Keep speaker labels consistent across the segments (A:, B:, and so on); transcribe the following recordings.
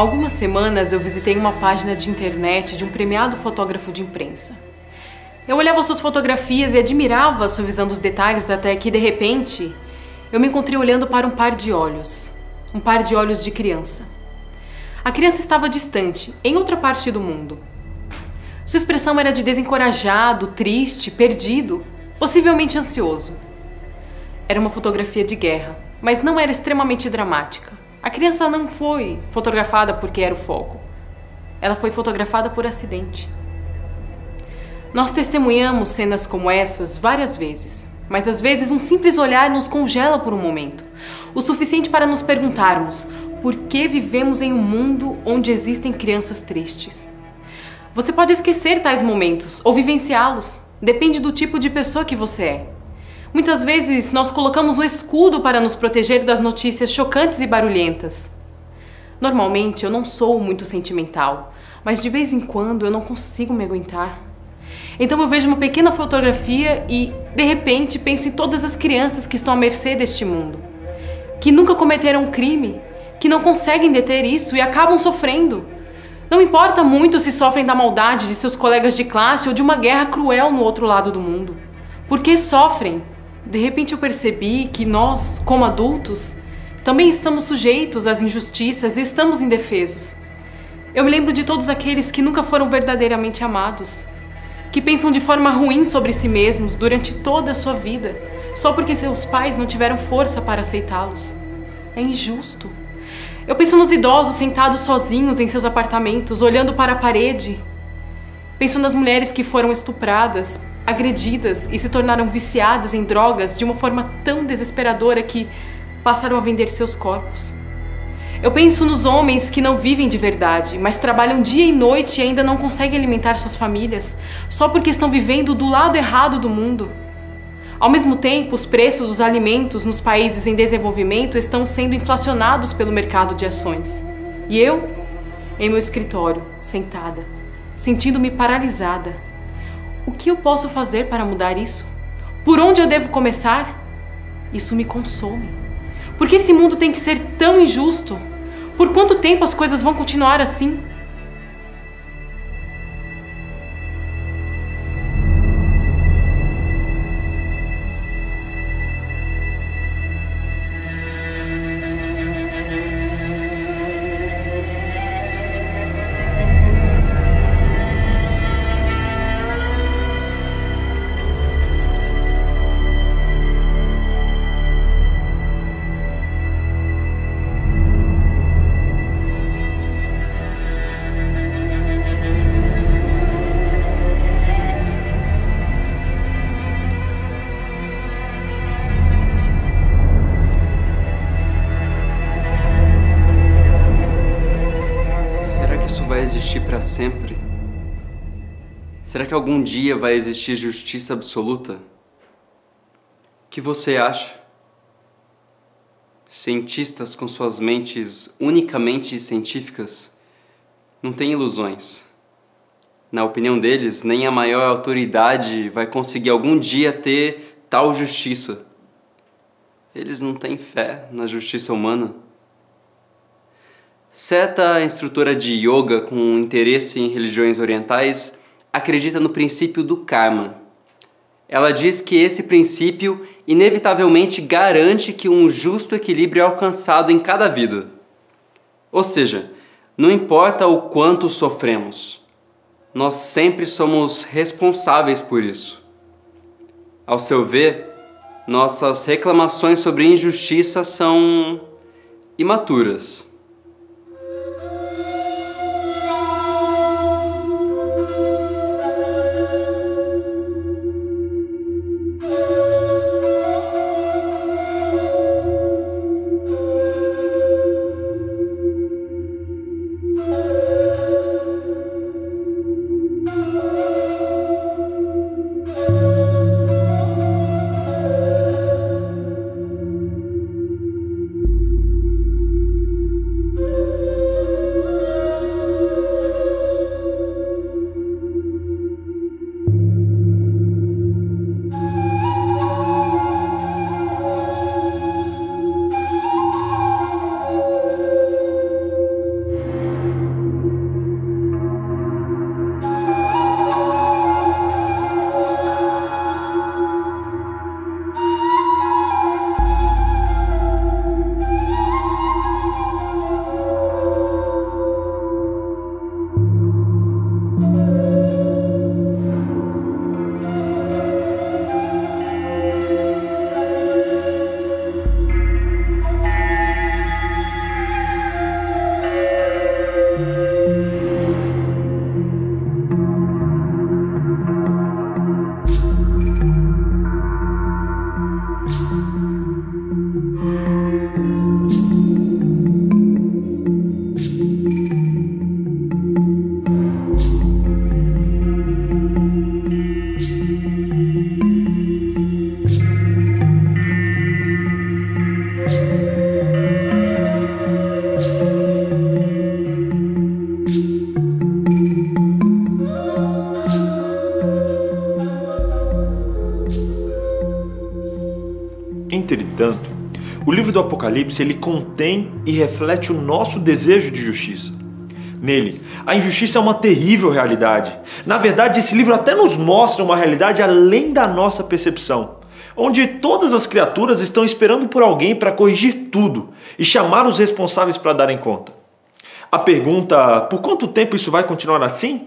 A: Há algumas semanas eu visitei uma página de internet de um premiado fotógrafo de imprensa. Eu olhava suas fotografias e admirava sua visão dos detalhes até que, de repente, eu me encontrei olhando para um par de olhos. Um par de olhos de criança. A criança estava distante, em outra parte do mundo. Sua expressão era de desencorajado, triste, perdido, possivelmente ansioso. Era uma fotografia de guerra, mas não era extremamente dramática. A criança não foi fotografada porque era o foco. Ela foi fotografada por acidente. Nós testemunhamos cenas como essas várias vezes, mas às vezes um simples olhar nos congela por um momento, o suficiente para nos perguntarmos por que vivemos em um mundo onde existem crianças tristes. Você pode esquecer tais momentos ou vivenciá-los, depende do tipo de pessoa que você é. Muitas vezes nós colocamos um escudo para nos proteger das notícias chocantes e barulhentas. Normalmente eu não sou muito sentimental, mas de vez em quando eu não consigo me aguentar. Então eu vejo uma pequena fotografia e, de repente, penso em todas as crianças que estão à mercê deste mundo, que nunca cometeram um crime, que não conseguem deter isso e acabam sofrendo. Não importa muito se sofrem da maldade de seus colegas de classe ou de uma guerra cruel no outro lado do mundo. Por que sofrem? De repente eu percebi que nós, como adultos, também estamos sujeitos às injustiças e estamos indefesos. Eu me lembro de todos aqueles que nunca foram verdadeiramente amados, que pensam de forma ruim sobre si mesmos durante toda a sua vida, só porque seus pais não tiveram força para aceitá-los. É injusto. Eu penso nos idosos sentados sozinhos em seus apartamentos, olhando para a parede. Penso nas mulheres que foram estupradas, agredidas e se tornaram viciadas em drogas de uma forma tão desesperadora que passaram a vender seus corpos. Eu penso nos homens que não vivem de verdade, mas trabalham dia e noite e ainda não conseguem alimentar suas famílias, só porque estão vivendo do lado errado do mundo. Ao mesmo tempo, os preços dos alimentos nos países em desenvolvimento estão sendo inflacionados pelo mercado de ações. E eu, em meu escritório, sentada, sentindo-me paralisada. O que eu posso fazer para mudar isso? Por onde eu devo começar? Isso me consome. Por que esse mundo tem que ser tão injusto? Por quanto tempo as coisas vão continuar assim?
B: Vai existir para sempre? Será que algum dia vai existir justiça absoluta? O que você acha? Cientistas com suas mentes unicamente científicas não têm ilusões. Na opinião deles, nem a maior autoridade vai conseguir algum dia ter tal justiça. Eles não têm fé na justiça humana. Certa instrutora de yoga com interesse em religiões orientais acredita no princípio do karma. Ela diz que esse princípio inevitavelmente garante que um justo equilíbrio é alcançado em cada vida. Ou seja, não importa o quanto sofremos, nós sempre somos responsáveis por isso. Ao seu ver, nossas reclamações sobre injustiça são imaturas.
C: Entretanto, o livro do Apocalipse ele contém e reflete o nosso desejo de justiça. Nele, a injustiça é uma terrível realidade. Na verdade, esse livro até nos mostra uma realidade além da nossa percepção, onde todas as criaturas estão esperando por alguém para corrigir tudo e chamar os responsáveis para darem conta. A pergunta, por quanto tempo isso vai continuar assim?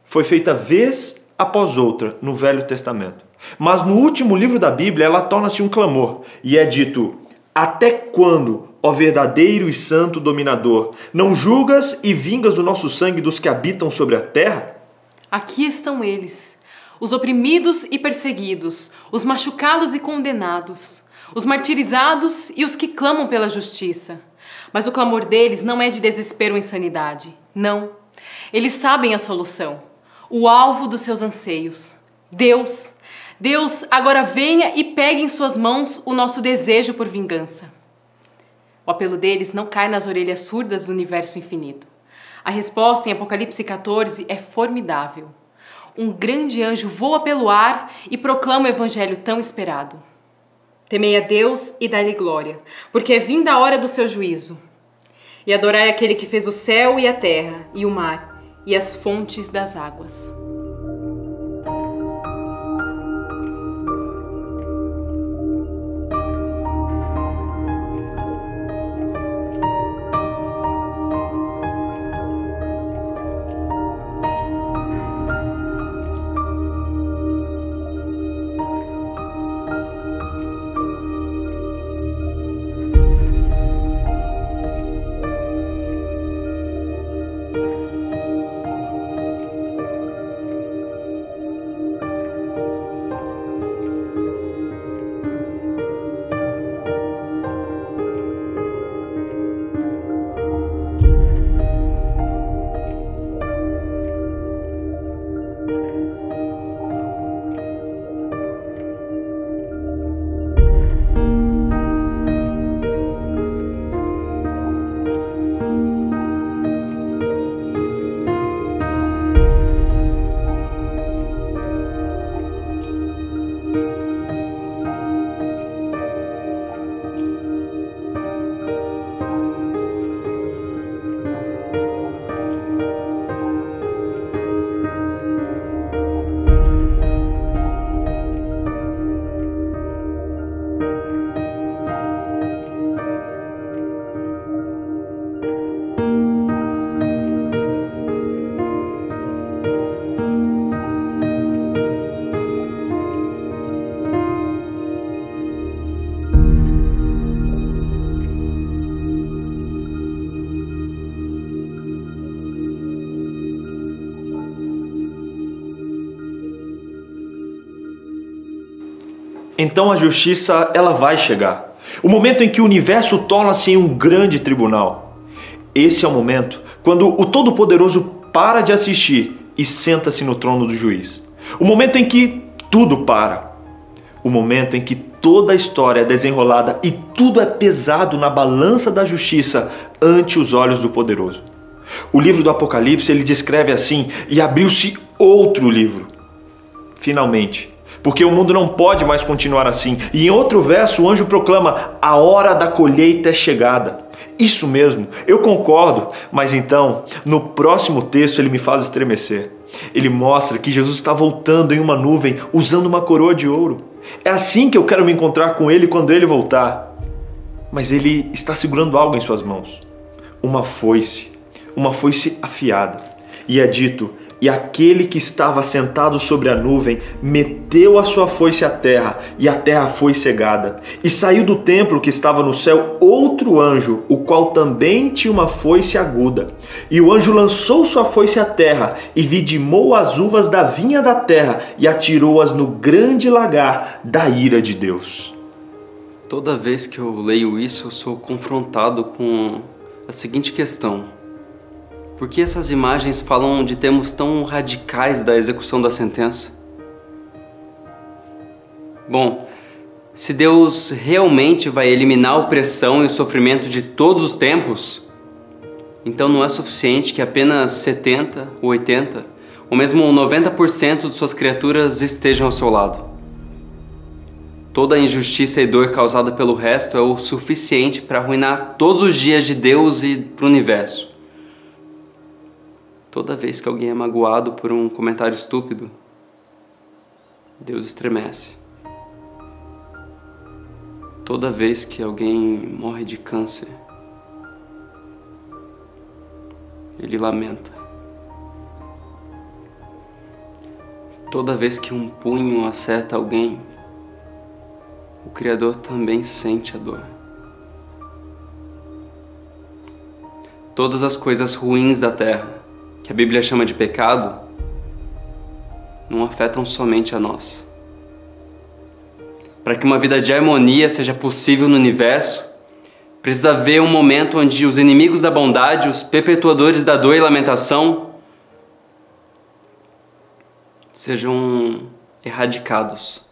C: Foi feita vez após outra no Velho Testamento. Mas no último livro da Bíblia, ela torna-se um clamor e é dito: até quando, ó verdadeiro e santo dominador, não julgas e vingas o nosso sangue dos que habitam sobre a terra?
A: Aqui estão eles, os oprimidos e perseguidos, os machucados e condenados, os martirizados e os que clamam pela justiça. Mas o clamor deles não é de desespero ou insanidade. Não. Eles sabem a solução, o alvo dos seus anseios. Deus. Deus, agora venha e pegue em suas mãos o nosso desejo por vingança. O apelo deles não cai nas orelhas surdas do universo infinito. A resposta em Apocalipse 14 é formidável. Um grande anjo voa pelo ar e proclama o evangelho tão esperado. Temei a Deus e dai-lhe glória, porque é vinda a hora do seu juízo. E adorai aquele que fez o céu e a terra, e o mar, e as fontes das águas.
C: Então a justiça ela vai chegar. O momento em que o universo torna-se um grande tribunal. Esse é o momento quando o Todo-Poderoso para de assistir e senta-se no trono do juiz. O momento em que tudo para. O momento em que toda a história é desenrolada e tudo é pesado na balança da justiça ante os olhos do Poderoso. O livro do Apocalipse ele descreve assim: e abriu-se outro livro. Finalmente. Porque o mundo não pode mais continuar assim. E em outro verso o anjo proclama: a hora da colheita é chegada. Isso mesmo, eu concordo. Mas então, no próximo texto ele me faz estremecer. Ele mostra que Jesus está voltando em uma nuvem usando uma coroa de ouro. É assim que eu quero me encontrar com ele quando ele voltar. Mas ele está segurando algo em suas mãos. Uma foice afiada. E é dito: e aquele que estava sentado sobre a nuvem meteu a sua foice à terra, e a terra foi cegada. E saiu do templo que estava no céu outro anjo, o qual também tinha uma foice aguda. E o anjo lançou sua foice à terra, e vidimou as uvas da vinha da terra, e atirou-as no grande lagar da ira de Deus.
B: Toda vez que eu leio isso, eu sou confrontado com a seguinte questão: por que essas imagens falam de termos tão radicais da execução da sentença? Bom, se Deus realmente vai eliminar a opressão e o sofrimento de todos os tempos, então não é suficiente que apenas 70, 80 ou mesmo 90% de suas criaturas estejam ao seu lado. toda a injustiça e dor causada pelo resto é o suficiente para arruinar todos os dias de Deus e pro universo. Toda vez que alguém é magoado por um comentário estúpido, Deus estremece. Toda vez que alguém morre de câncer, Ele lamenta. Toda vez que um punho acerta alguém, o Criador também sente a dor. Todas as coisas ruins da terra, que a Bíblia chama de pecado, não afetam somente a nós. Para que uma vida de harmonia seja possível no universo, precisa haver um momento onde os inimigos da bondade, os perpetuadores da dor e lamentação, sejam erradicados.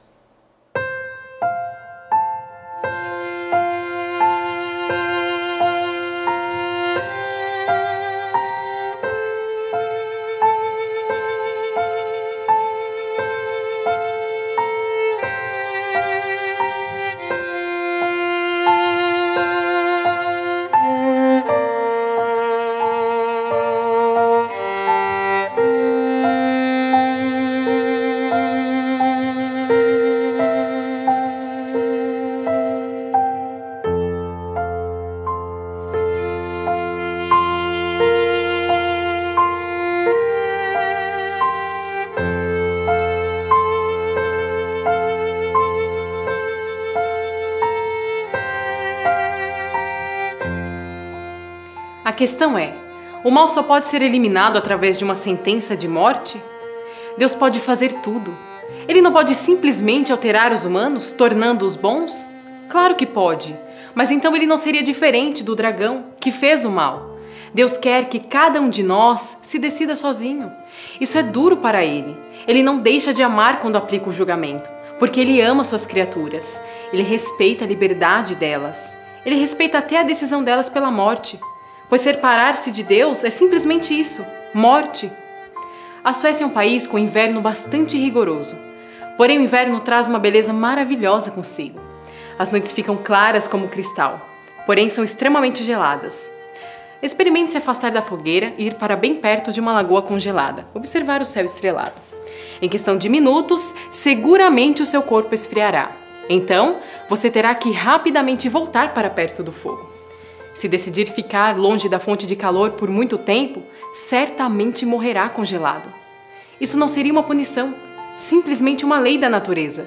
A: A questão é, o mal só pode ser eliminado através de uma sentença de morte? Deus pode fazer tudo. Ele não pode simplesmente alterar os humanos, tornando-os bons? Claro que pode, mas então ele não seria diferente do dragão, que fez o mal. Deus quer que cada um de nós se decida sozinho. Isso é duro para ele. Ele não deixa de amar quando aplica o julgamento, porque ele ama suas criaturas. Ele respeita a liberdade delas. Ele respeita até a decisão delas pela morte. Pois separar-se de Deus é simplesmente isso, morte. A Suécia é um país com inverno bastante rigoroso. Porém, o inverno traz uma beleza maravilhosa consigo. As noites ficam claras como cristal, porém são extremamente geladas. Experimente se afastar da fogueira e ir para bem perto de uma lagoa congelada, observar o céu estrelado. Em questão de minutos, seguramente o seu corpo esfriará. Então, você terá que rapidamente voltar para perto do fogo. Se decidir ficar longe da fonte de calor por muito tempo, certamente morrerá congelado. Isso não seria uma punição, simplesmente uma lei da natureza.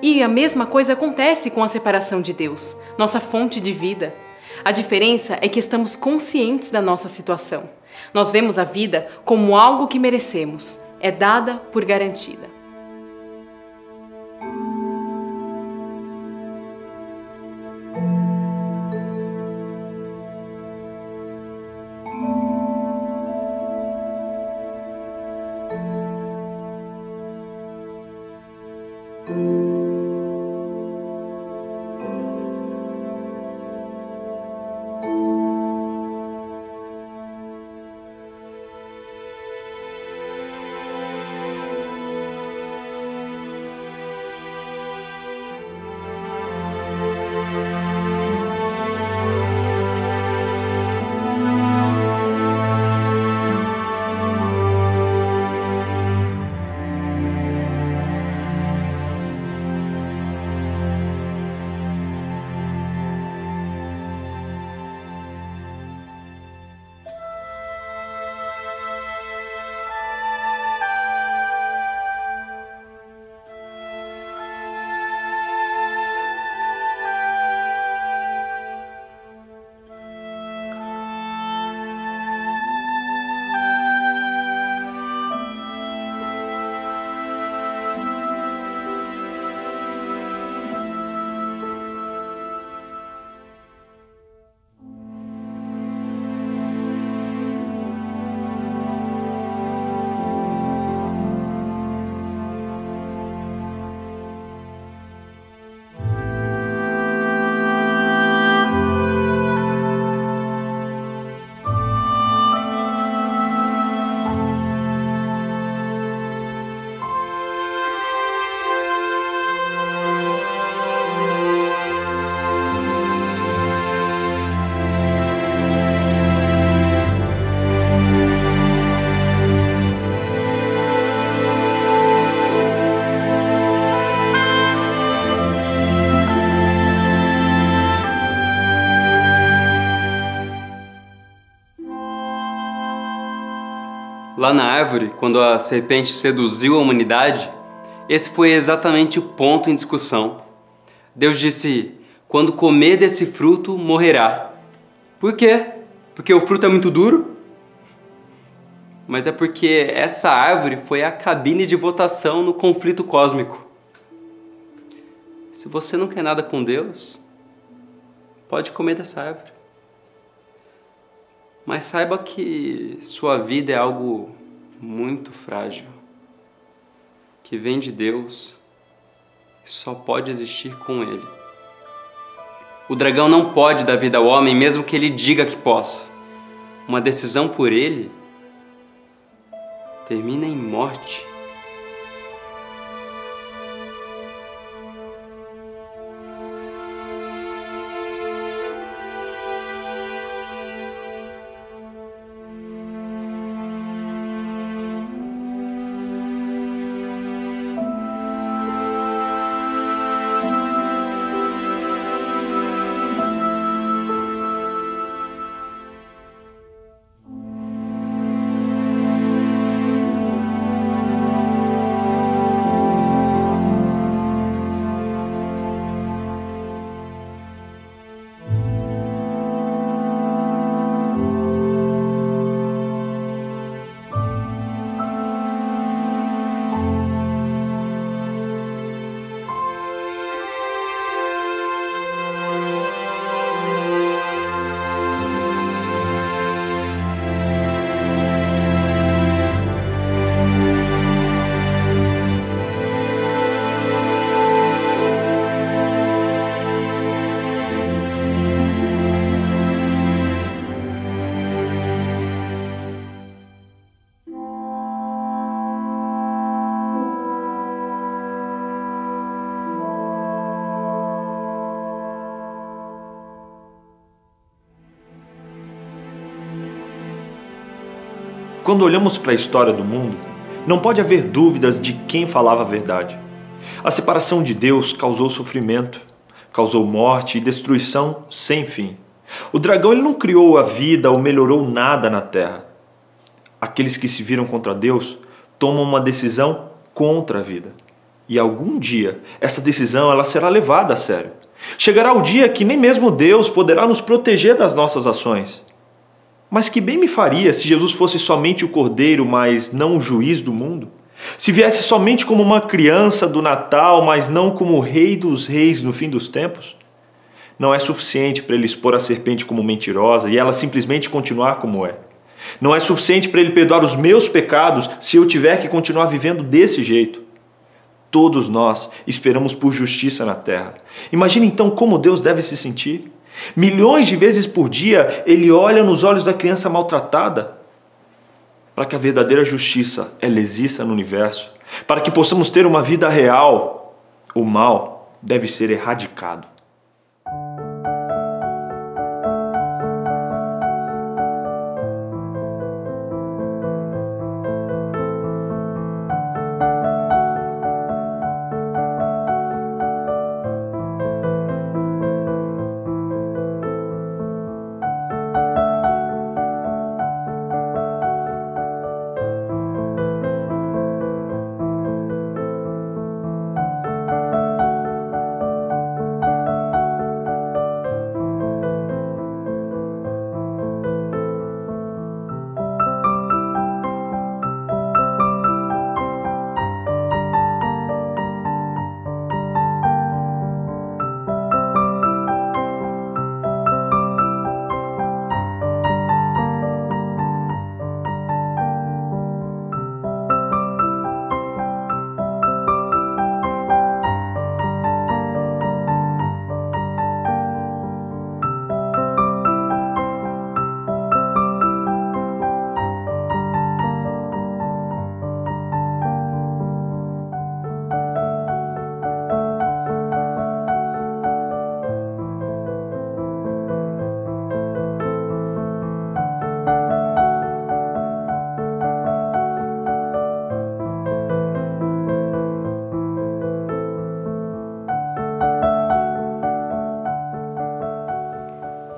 A: E a mesma coisa acontece com a separação de Deus, nossa fonte de vida. A diferença é que estamos conscientes da nossa situação. Nós vemos a vida como algo que merecemos, é dada por garantida.
B: lá na árvore, quando a serpente seduziu a humanidade, esse foi exatamente o ponto em discussão. Deus disse: quando comer desse fruto, morrerá. Por quê? Porque o fruto é muito duro? Mas é porque essa árvore foi a cabine de votação no conflito cósmico. Se você não quer nada com Deus, pode comer dessa árvore. Mas saiba que sua vida é algo muito frágil, que vem de Deus e só pode existir com Ele. O dragão não pode dar vida ao homem, mesmo que ele diga que possa. Uma decisão por ele termina em morte.
C: Quando olhamos para a história do mundo, não pode haver dúvidas de quem falava a verdade. A separação de Deus causou sofrimento, causou morte e destruição sem fim. O dragão ele não criou a vida ou melhorou nada na terra. Aqueles que se viram contra Deus tomam uma decisão contra a vida. E algum dia essa decisão ela será levada a sério. Chegará o dia que nem mesmo Deus poderá nos proteger das nossas ações. Mas que bem me faria se Jesus fosse somente o Cordeiro, mas não o juiz do mundo? Se viesse somente como uma criança do Natal, mas não como o Rei dos Reis no fim dos tempos? Não é suficiente para ele expor a serpente como mentirosa e ela simplesmente continuar como é. Não é suficiente para ele perdoar os meus pecados se eu tiver que continuar vivendo desse jeito. Todos nós esperamos por justiça na terra. Imagine então como Deus deve se sentir. Milhões de vezes por dia ele olha nos olhos da criança maltratada para que a verdadeira justiça ela exista no universo, para que possamos ter uma vida real. O mal deve ser erradicado.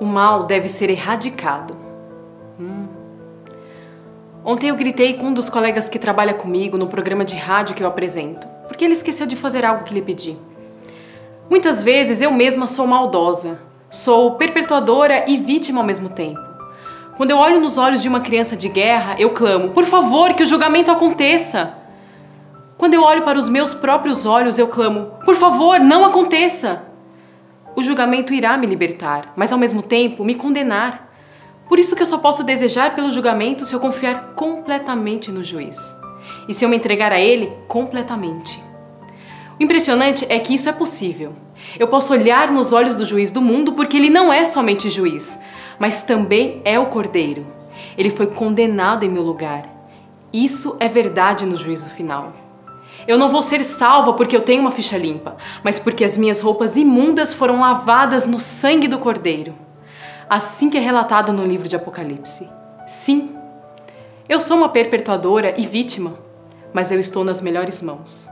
A: O mal deve ser erradicado. Ontem eu gritei com um dos colegas que trabalha comigo no programa de rádio que eu apresento, porque ele esqueceu de fazer algo que lhe pedi. Muitas vezes eu mesma sou maldosa, sou perpetuadora e vítima ao mesmo tempo. Quando eu olho nos olhos de uma criança de guerra, eu clamo, por favor, que o julgamento aconteça. Quando eu olho para os meus próprios olhos, eu clamo, por favor, não aconteça. O julgamento irá me libertar, mas ao mesmo tempo me condenar. Por isso que eu só posso desejar pelo julgamento se eu confiar completamente no juiz. E se eu me entregar a ele completamente. O impressionante é que isso é possível. Eu posso olhar nos olhos do juiz do mundo porque ele não é somente juiz, mas também é o Cordeiro. Ele foi condenado em meu lugar. Isso é verdade no juízo final. Eu não vou ser salva porque eu tenho uma ficha limpa, mas porque as minhas roupas imundas foram lavadas no sangue do Cordeiro. Assim que é relatado no livro de Apocalipse. Sim, eu sou uma perpetuadora e vítima, mas eu estou nas melhores mãos.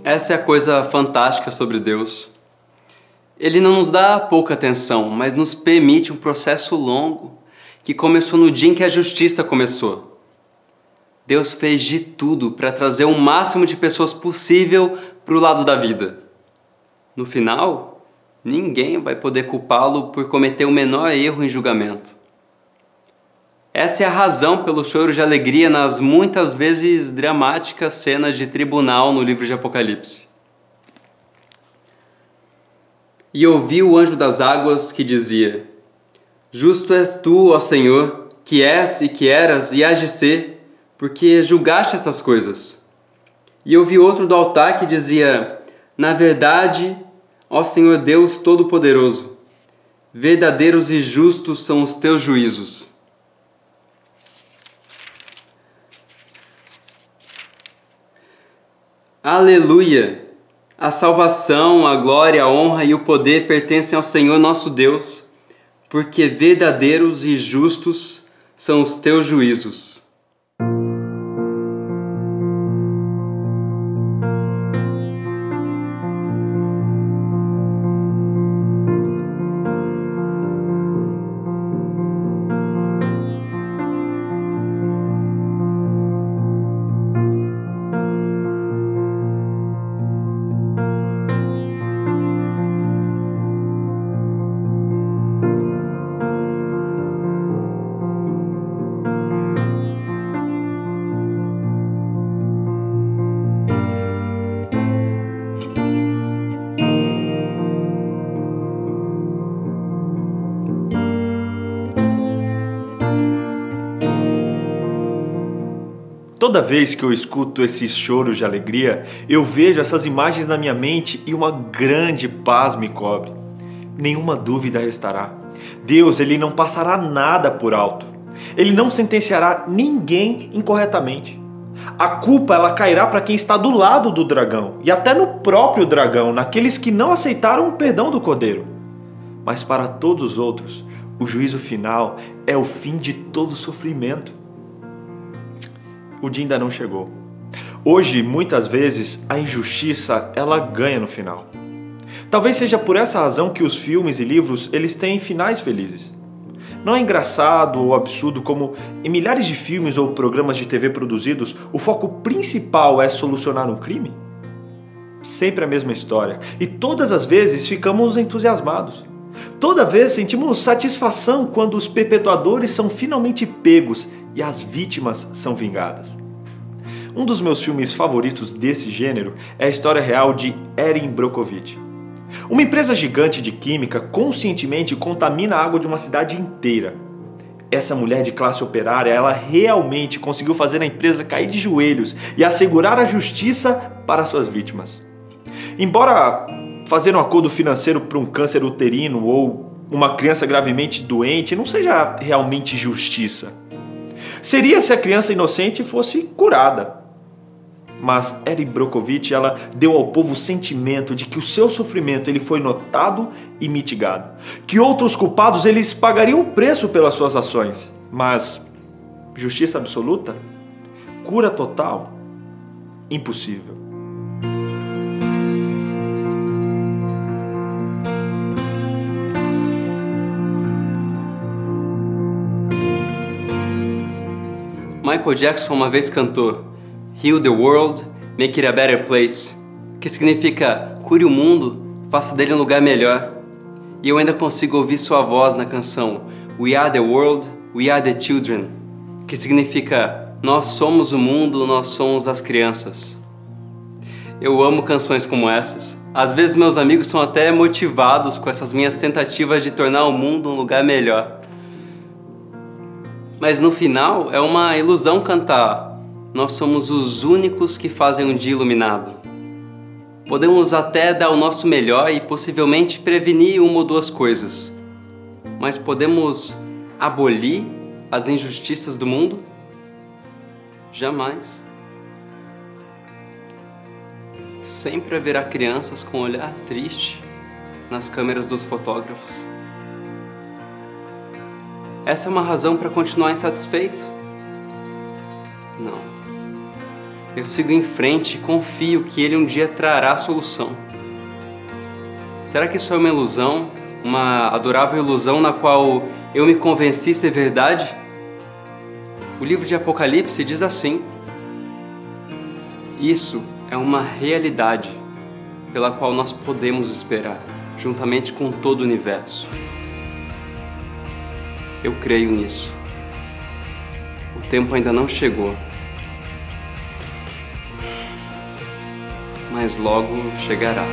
B: Essa é a coisa fantástica sobre Deus. Ele não nos dá pouca atenção, mas nos permite um processo longo que começou no dia em que a justiça começou. Deus fez de tudo para trazer o máximo de pessoas possível para o lado da vida. No final, ninguém vai poder culpá-lo por cometer o menor erro em julgamento. Essa é a razão pelo choro de alegria nas muitas vezes dramáticas cenas de tribunal no livro de Apocalipse. E ouvi o anjo das águas que dizia: Justo és tu, ó Senhor, que és e que eras e hás de ser, porque julgaste estas coisas. E ouvi outro do altar que dizia: Na verdade, ó Senhor Deus Todo-Poderoso, verdadeiros e justos são os teus juízos. Aleluia! A salvação, a glória, a honra e o poder pertencem ao Senhor nosso Deus, porque verdadeiros e justos são os teus juízos.
C: Toda vez que eu escuto esses choros de alegria, eu vejo essas imagens na minha mente e uma grande paz me cobre. Nenhuma dúvida restará. Deus, Ele não passará nada por alto. Ele não sentenciará ninguém incorretamente. A culpa ela cairá para quem está do lado do dragão e até no próprio dragão, naqueles que não aceitaram o perdão do Cordeiro. Mas para todos os outros, o juízo final é o fim de todo sofrimento. O dia ainda não chegou. Hoje, muitas vezes, a injustiça ela ganha no final. Talvez seja por essa razão que os filmes e livros eles têm finais felizes. Não é engraçado ou absurdo como em milhares de filmes ou programas de TV produzidos, o foco principal é solucionar um crime? Sempre a mesma história. E todas as vezes ficamos entusiasmados. Toda vez sentimos satisfação quando os perpetuadores são finalmente pegos e as vítimas são vingadas. Um dos meus filmes favoritos desse gênero é a história real de Erin Brockovich. Uma empresa gigante de química conscientemente contamina a água de uma cidade inteira. Essa mulher de classe operária, ela realmente conseguiu fazer a empresa cair de joelhos e assegurar a justiça para suas vítimas. Embora fazer um acordo financeiro para um câncer uterino ou uma criança gravemente doente não seja realmente justiça. Seria se a criança inocente fosse curada. Mas Erin Brockovich, ela deu ao povo o sentimento de que o seu sofrimento ele foi notado e mitigado. Que outros culpados eles pagariam o preço pelas suas ações. Mas justiça absoluta? Cura total? Impossível.
B: Michael Jackson uma vez cantou "Heal the world, make it a better place", que significa cure o mundo, faça dele um lugar melhor. E eu ainda consigo ouvir sua voz na canção "We are the world, we are the children", que significa nós somos o mundo, nós somos as crianças. Eu amo canções como essas. Às vezes meus amigos são até motivados com essas minhas tentativas de tornar o mundo um lugar melhor. Mas no final é uma ilusão cantar "Nós somos os únicos que fazem um dia iluminado". Podemos até dar o nosso melhor e possivelmente prevenir uma ou duas coisas. Mas podemos abolir as injustiças do mundo? Jamais. Sempre haverá crianças com um olhar triste nas câmeras dos fotógrafos. Essa é uma razão para continuar insatisfeito? Não. Eu sigo em frente e confio que ele um dia trará a solução. Será que isso é uma ilusão? Uma adorável ilusão na qual eu me convenci ser verdade? O livro de Apocalipse diz assim: isso é uma realidade pela qual nós podemos esperar, juntamente com todo o universo. Eu creio nisso. O tempo ainda não chegou, mas logo chegará.